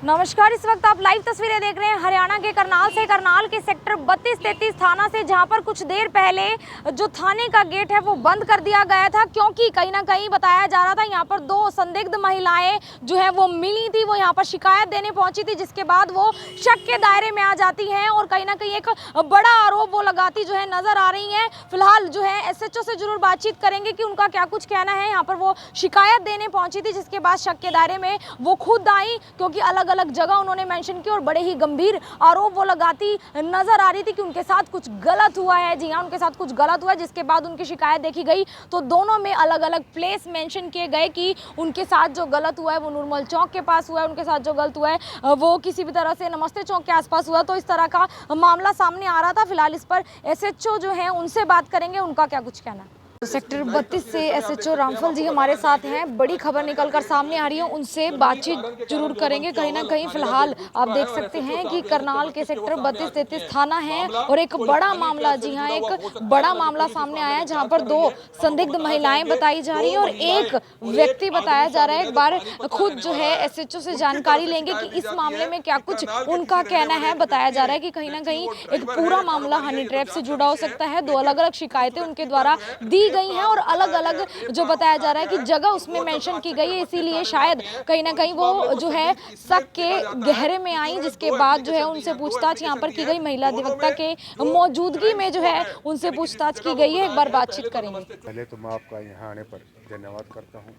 नमस्कार। इस वक्त आप लाइव तस्वीरें देख रहे हैं हरियाणा के करनाल से। करनाल के सेक्टर 32-33 थाना से, जहां पर कुछ देर पहले जो थाने का गेट है वो बंद कर दिया गया था, क्योंकि कहीं ना कहीं बताया जा रहा था यहां पर दो संदिग्ध महिलाएं जो है वो मिली थी, वो यहां पर शिकायत देने पहुंची थी, जिसके बाद वो शक के दायरे में आ जाती हैं और कहीं ना कहीं एक बड़ा आरोप वो लगाती जो है नजर आ रही है। फिलहाल जो है SHO से जरूर बातचीत करेंगे कि उनका क्या कुछ कहना है। यहाँ पर वो शिकायत देने पहुंची थी, जिसके बाद शक के दायरे में वो खुद आई, क्योंकि अलग अलग जगह उन्होंने मेंशन की और बड़े ही गंभीर आरोप वो लगाती नजर आ रही थी कि उनके साथ कुछ गलत हुआ है। जी हाँ, उनके साथ कुछ गलत हुआ है, जिसके बाद उनकी शिकायत देखी गई तो दोनों में अलग अलग प्लेस मेंशन किए गए कि उनके साथ जो गलत हुआ है वो नूरमल चौक के पास हुआ है, उनके साथ जो गलत हुआ है वो किसी भी तरह से नमस्ते चौक के आसपास हुआ। तो इस तरह का मामला सामने आ रहा था। फिलहाल इस पर SHO जो है उनसे बात करेंगे, उनका क्या कुछ कहना है। सेक्टर 32 से SHO रामफल जी हमारे साथ हैं। बड़ी खबर निकलकर सामने आ रही है, उनसे बातचीत जरूर करेंगे। कहीं ना कहीं फिलहाल आप देख सकते हैं कि करनाल के सेक्टर 32-33 थाना है और एक बड़ा मामला, जी हाँ, एक बड़ा मामला सामने आया है, जहां पर दो संदिग्ध महिलाएं बताई जा रही हैं और एक व्यक्ति बताया जा रहा है। एक बार खुद जो है SHO से जानकारी लेंगे कि इस मामले में क्या कुछ उनका कहना है। बताया जा रहा है कि कहीं ना कहीं एक पूरा मामला हनी ट्रैप से जुड़ा हो सकता है। दो अलग अलग शिकायतें उनके द्वारा दी गई हैं और अलग अलग जो बताया जा रहा है कि जगह उसमें मेंशन की गई है, इसीलिए शायद कहीं ना कहीं वो जो है शक के गहरे में आई, जिसके बाद जो है उनसे पूछताछ यहाँ पर की गई। महिला अधिवक्ता के मौजूदगी में जो है उनसे पूछताछ की गई है। एक बार बातचीत करेंगे। पहले तो मैं आपका यहाँ आने पर धन्यवाद करता हूँ,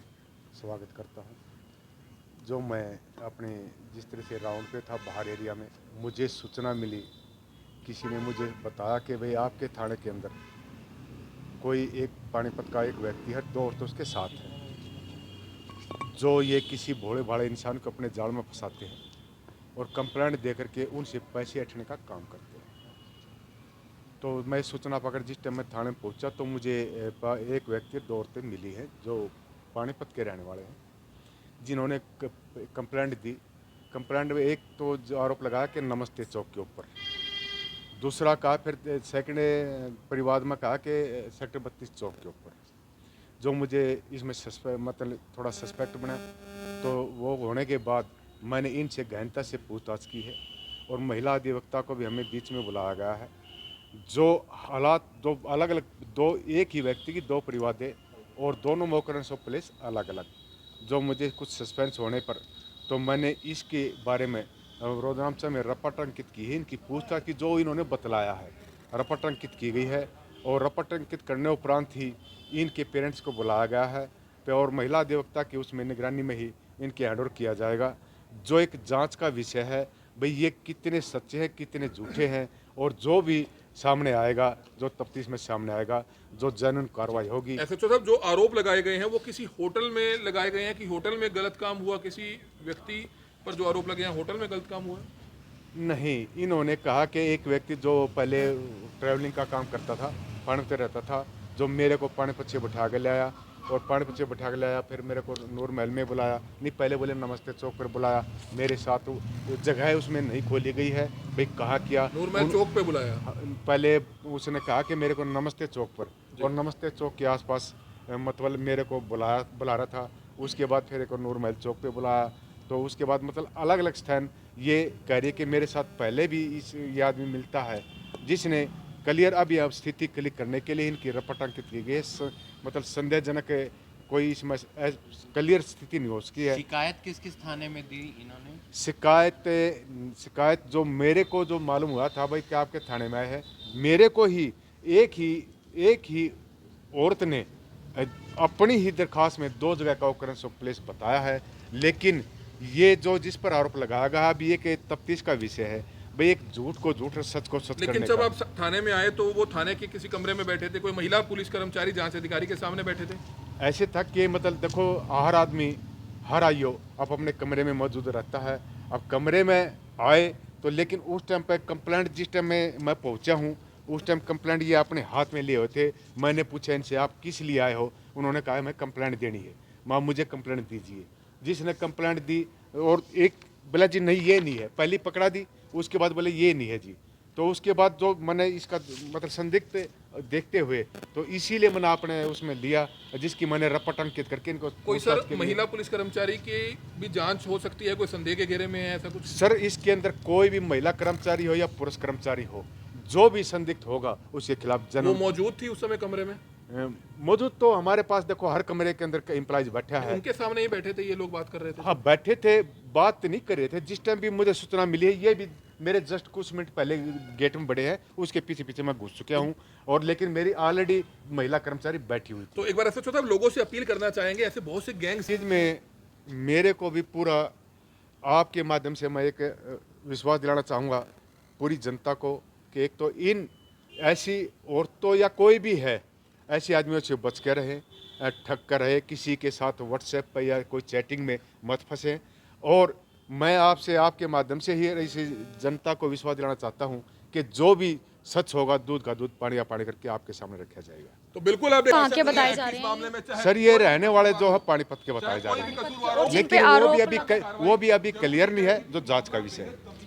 स्वागत करता हूँ। जो मैं अपने जिस तरह से राउंड पे था बाहर एरिया में, मुझे सूचना मिली, किसी ने मुझे बताया कि भाई आपके थाने के अंदर कोई एक पानीपत का एक व्यक्ति है, दो औरतों उसके साथ है, जो ये किसी भोले भाले इंसान को अपने जाल में फंसाते हैं और कंप्लेंट दे करके उनसे पैसे ऐंठने का काम करते हैं। तो मैं सूचना पाकर जिस टाइम मैं थाने में पहुंचा तो मुझे एक व्यक्ति, दो औरतें मिली हैं जो पानीपत के रहने वाले हैं, जिन्होंने कंप्लेंट दी। कंप्लेंट में एक तो जो आरोप लगाया कि नमस्ते चौक के ऊपर, दूसरा कहा, फिर सेकंड परिवाद में कहा कि सेक्टर 32 चौक के ऊपर, जो मुझे इसमें मतलब थोड़ा सस्पेक्ट बना। तो वो होने के बाद मैंने इनसे गहनता से पूछताछ की है और महिला अधिवक्ता को भी हमें बीच में बुलाया गया है। जो हालात दो अलग अलग, दो एक ही व्यक्ति की दो परिवाद है और दोनों मोकरेंस ऑफ प्लेस अलग अलग, जो मुझे कुछ सस्पेंस होने पर तो मैंने इसके बारे में रोजनाम से में रपट अंकित की है। इनकी पूछताछ की, जो इन्होंने बतलाया है रपट अंकित की गई है और रपट अंकित करने उपरांत ही इनके पेरेंट्स को बुलाया गया है और महिला अधिवक्ता की उसमें निगरानी में ही इनके हैंडओवर किया जाएगा। जो एक जांच का विषय है भाई, ये कितने सच्चे हैं कितने झूठे हैं, और जो भी सामने आएगा, जो तफ्तीश में सामने आएगा, जो जेन्युइन कार्रवाई होगी। SHO साहब, जो आरोप लगाए गए हैं वो किसी होटल में लगाए गए हैं कि होटल में गलत काम हुआ? किसी व्यक्ति पर जो आरोप लगे हैं होटल में गलत काम हुआ है? नहीं, इन्होंने कहा कि एक व्यक्ति जो पहले ट्रैवलिंग का काम करता था, पानीपत रहता था, जो मेरे को पानीपत से बिठा के लाया और पानीपत से बिठा के लाया, फिर मेरे को नूर महल में बुलाया, नहीं पहले बोले नमस्ते चौक पर बुलाया, मेरे साथ जगह है उसमें नहीं खोली गई है, भाई कहा किया नूर महल चौक पे बुलाया? पहले उसने कहा कि मेरे को नमस्ते चौक पर और नमस्ते चौक के आसपास मतलब मेरे को बुला रहा था। उसके बाद फिर एक नूर महल चौक पे बुलाया, तो उसके बाद मतलब अलग अलग स्थान ये कह रही है कि मेरे साथ पहले भी ये आदमी मिलता है, जिसने क्लियर अब यह स्थिति क्लियर करने के लिए इनकी रपट अंकित की गई है। मतलब संदेहजनक कोई इसमें क्लियर स्थिति नहीं हो सकी है। शिकायत किस किस थाने में दी इन्होंने? शिकायत जो मेरे को जो मालूम हुआ था भाई कि आपके थाने में आए हैं, मेरे को ही एक ही औरत ने अपनी ही दरखास्त में दो जगह का ऑकरेंस ऑफ प्लेस बताया है। लेकिन ये जो जिस पर आरोप लगाया गया अभी एक तफ्तीश का विषय है भाई, एक झूठ को झूठ और सच को सच। लेकिन जब आप थाने में आए तो वो थाने के किसी कमरे में बैठे थे, कोई महिला पुलिस कर्मचारी जांच अधिकारी के सामने बैठे थे? ऐसे था कि मतलब देखो, हर आदमी हर आइयो आप अपने कमरे में मौजूद रहता है। अब कमरे में आए तो, लेकिन उस टाइम पे कंप्लेंट जिस टाइम में मैं पहुंचा हूं उस टाइम कंप्लेंट ये अपने हाथ में लिए हुए थे। मैंने पूछा इनसे आप किस लिए आए हो, उन्होंने कहा मैं कंप्लेंट देनी है, माँ मुझे कंप्लेंट दीजिए। जिसने कंप्लेंट दी और एक बोला जी नहीं ये नहीं है, पहली पकड़ा दी, उसके बाद बोले ये नहीं है जी, तो उसके बाद जो मैंने इसका मतलब संदिग्ध देखते हुए तो इसीलिए मैंने अपने उसमें लिया, जिसकी मैंने रपट अंकित करके इनको कोई सर महिला पुलिस कर्मचारी की भी जांच हो सकती है, कोई संदेह के घेरे में है ऐसा कुछ? सर इसके अंदर कोई भी महिला कर्मचारी हो या पुरुष कर्मचारी हो, जो भी संदिग्ध होगा उसके खिलाफ वो मौजूद थी उस समय कमरे में? मौजूद तो हमारे पास देखो हर कमरे के अंदर एम्प्लॉइज बैठा है। उनके सामने ही बैठे थे ये लोग, बात कर रहे थे? हाँ बैठे थे, बात नहीं कर रहे थे। जिस टाइम भी मुझे सूचना मिली है, ये भी मेरे जस्ट कुछ मिनट पहले गेट में बड़े हैं, उसके पीछे पीछे मैं घुस चुका हूँ, और लेकिन मेरी ऑलरेडी महिला कर्मचारी बैठी हुई थी। तो एक बार ऐसा होता है, लोगों से अपील करना चाहेंगे, ऐसे बहुत से गैंग चीज में मेरे को भी पूरा आपके माध्यम से मैं एक विश्वास दिलाना चाहूँगा पूरी जनता को कि एक तो इन ऐसी औरतों या कोई भी है ऐसे आदमियों से बच के रहें, ठग कर रहे, किसी के साथ व्हाट्सएप पर या कोई चैटिंग में मत फंसें। और मैं आपसे आपके माध्यम से ही ऐसी जनता को विश्वास दिलाना चाहता हूं कि जो भी सच होगा दूध का दूध पानी का पानी करके आपके सामने रखा जाएगा। तो बिल्कुल आप कहाँ के बताए जा रहे हैं? सर ये रहने वाले जो है पानीपत के बताए जा रहे हैं, लेकिन वो भी अभी क्लियर नहीं है, जो जांच का विषय है।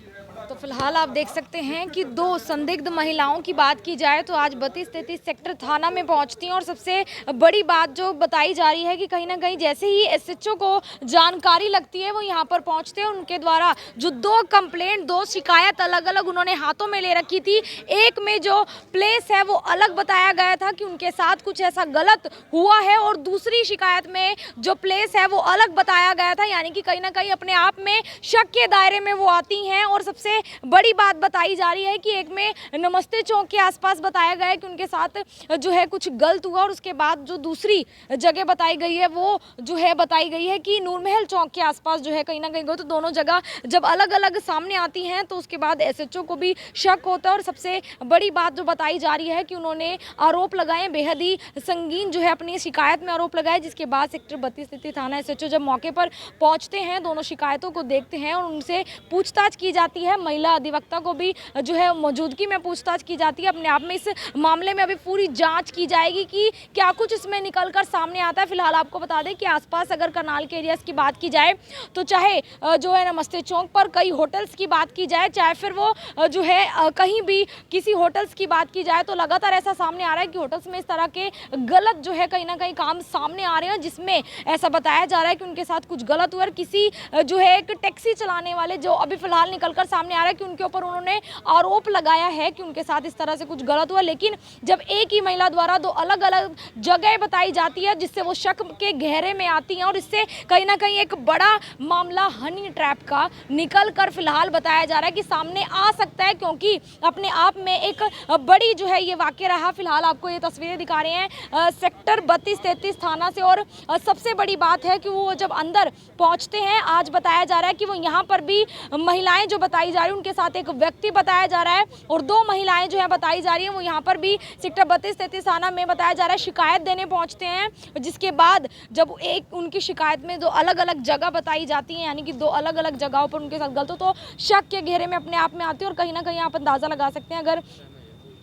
तो फिलहाल आप देख सकते हैं कि दो संदिग्ध महिलाओं की बात की जाए तो आज 32-33 सेक्टर थाना में पहुंचती हैं, और सबसे बड़ी बात जो बताई जा रही है कि कहीं ना कहीं जैसे ही एसएचओ को जानकारी लगती है वो यहां पर पहुंचते हैं। उनके द्वारा जो दो शिकायत अलग अलग उन्होंने हाथों में ले रखी थी, एक में जो प्लेस है वो अलग बताया गया था कि उनके साथ कुछ ऐसा गलत हुआ है, और दूसरी शिकायत में जो प्लेस है वो अलग बताया गया था, यानी कि कहीं ना कहीं अपने आप में शक के दायरे में वो आती हैं। और सबसे बड़ी बात बताई जा रही है कि एक में नमस्ते चौक के आसपास बताया गया है कि उनके साथ जो है कुछ गलत हुआ, और उसके बाद जो दूसरी जगह बताई गई है वो जो है बताई गई है कि नूरमहल चौक के आसपास जो है कहीं ना कहीं गए। तो दोनों जगह जब अलग अलग सामने आती हैं तो उसके बाद एसएचओ को भी शक होता है। और सबसे बड़ी बात जो बताई जा रही है कि उन्होंने आरोप लगाए, बेहद ही संगीन जो है अपनी शिकायत में आरोप लगाए, जिसके बाद सेक्टर 32 थाना एसएचओ जब मौके पर पहुंचते हैं, दोनों शिकायतों को देखते हैं और उनसे पूछताछ की जाती है। महिला अधिवक्ता को भी जो है मौजूदगी में पूछताछ की जाती है। अपने आप में इस मामले में अभी पूरी जांच की जाएगी कि क्या कुछ इसमें निकलकर सामने आता है। फिलहाल आपको बता दें कि आसपास अगर करनाल के एरियाज की बात की जाए तो चाहे जो है नमस्ते चौक पर कई होटल्स की बात की जाए, चाहे फिर वो जो है कहीं भी किसी होटल्स की बात की जाए, तो लगातार ऐसा सामने आ रहा है कि होटल्स में इस तरह के गलत जो है कहीं ना कहीं काम सामने आ रहे हैं, जिसमें ऐसा बताया जा रहा है कि उनके साथ कुछ गलत हुआ। किसी जो है एक टैक्सी चलाने वाले जो अभी फिलहाल निकलकर सामने आ रहा है कि उनके ऊपर उन्होंने आरोप लगाया है कि उनके साथ इस तरह से कुछ गलत हुआ, लेकिन जब एक ही महिला द्वारा दो अलग अलग जगह बताई जाती है जिससे वो शक के घेरे में आती हैं, और इससे कहीं ना कहीं एक बड़ा मामला हनी ट्रैप का निकल कर फिलहाल बताया जा रहा है कि सामने आ सकता है, क्योंकि अपने आप में एक बड़ी जो है ये वाकया रहा। फिलहाल आपको ये तस्वीरें दिखा रहे हैं सेक्टर 32-33 थाना से, और सबसे बड़ी बात है कि वो जब अंदर पहुंचते हैं, आज बताया जा रहा है कि वो यहाँ पर भी महिलाएं जो बताई जा रही है उनके साथ एक व्यक्ति बताया जा रहा है, और दो महिलाएं जो है बताई जा रही है वो यहाँ पर भी सेक्टर 32-33 थाना में बताया जा रहा है शिकायत देने पहुंचते हैं। जिसके बाद जब एक उनकी शिकायत में दो अलग अलग जगह बताई जाती है, यानी कि दो अलग अलग जगहों पर उनके साथ गलत हो, तो शक के घेरे में अपने आप में आती है। और कहीं ना कहीं आप अंदाजा लगा सकते हैं अगर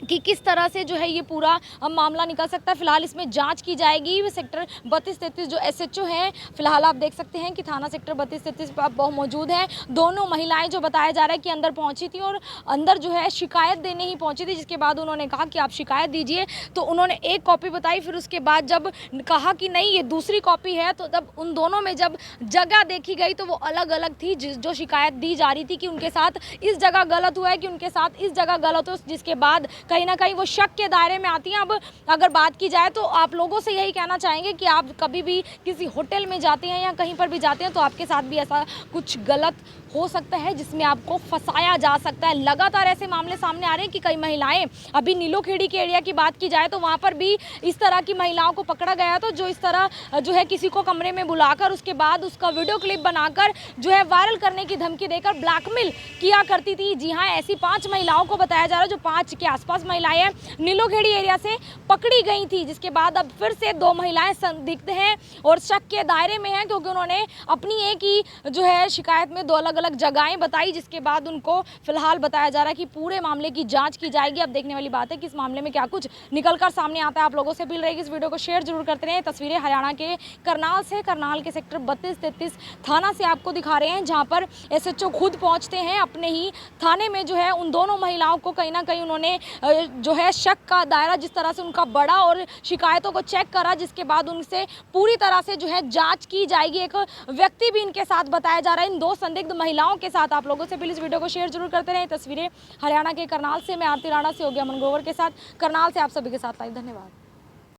कि किस तरह से जो है ये पूरा मामला निकल सकता है। फिलहाल इसमें जांच की जाएगी। सेक्टर 32-33 जो एसएचओ हैं, फिलहाल आप देख सकते हैं कि थाना सेक्टर 32-33 पर आप मौजूद हैं। दोनों महिलाएं जो बताया जा रहा है कि अंदर पहुंची थी और अंदर जो है शिकायत देने ही पहुंची थी, जिसके बाद उन्होंने कहा कि आप शिकायत दीजिए, तो उन्होंने एक कॉपी बताई। फिर उसके बाद जब कहा कि नहीं ये दूसरी कॉपी है, तो तब उन दोनों में जब जगह देखी गई तो वो अलग अलग थी। जो शिकायत दी जा रही थी कि उनके साथ इस जगह गलत हुआ है, कि उनके साथ इस जगह गलत हो, जिसके बाद कहीं ना कहीं वो शक के दायरे में आती हैं। अब अगर बात की जाए तो आप लोगों से यही कहना चाहेंगे कि आप कभी भी किसी होटल में जाते हैं या कहीं पर भी जाते हैं तो आपके साथ भी ऐसा कुछ गलत हो सकता है जिसमें आपको फंसाया जा सकता है। लगातार ऐसे मामले सामने आ रहे हैं कि कई महिलाएं, अभी नीलोखेड़ी के एरिया की बात की जाए तो वहाँ पर भी इस तरह की महिलाओं को पकड़ा गया, तो जो इस तरह जो है किसी को कमरे में बुलाकर उसके बाद उसका वीडियो क्लिप बनाकर जो है वायरल करने की धमकी देकर ब्लैकमेल किया करती थी। जी हाँ, ऐसी 5 महिलाओं को बताया जा रहा है, जो 5 के आसपास महिलाएं हैं, नीलोखेड़ी एरिया से पकड़ी गई थी। जिसके बाद अब फिर से 2 महिलाएं संदिग्ध हैं और शक के दायरे में हैं, क्योंकि उन्होंने अपनी एक ही जो है शिकायत में 2 अलग अलग जगहें बताई, जिसके बाद उनको फिलहाल बताया जा रहा है कि पूरे मामले की जांच की जाएगी। अब देखने वाली बात है कि इस मामले में क्या कुछ निकलकर सामने आता है। आप लोगों से अपील रहेगी इस वीडियो को शेयर जरूर करते रहें। तस्वीरें हरियाणा के करनाल से, करनाल के सेक्टर 32-33 थाना से आपको दिखा रहे हैं, जहां पर SHO खुद पहुंचते हैं अपने ही थाने में। जो है उन दोनों महिलाओं को कहीं ना कहीं उन्होंने जो है शक का दायरा जिस तरह से उनका बढ़ा और शिकायतों को चेक करा, जिसके बाद उनसे पूरी तरह से जो है जांच की जाएगी। एक व्यक्ति भी इनके साथ बताया जा रहा है, इन 2 संदिग्ध महिलाओं के साथ। आप लोगों से प्लीज वीडियो को शेयर जरूर करते रहें। तस्वीरें हरियाणा के करनाल से, मैं आरती राणा से हो गया अमन ग्रोवर के साथ, करनाल से आप सभी के साथ लाइव। धन्यवाद।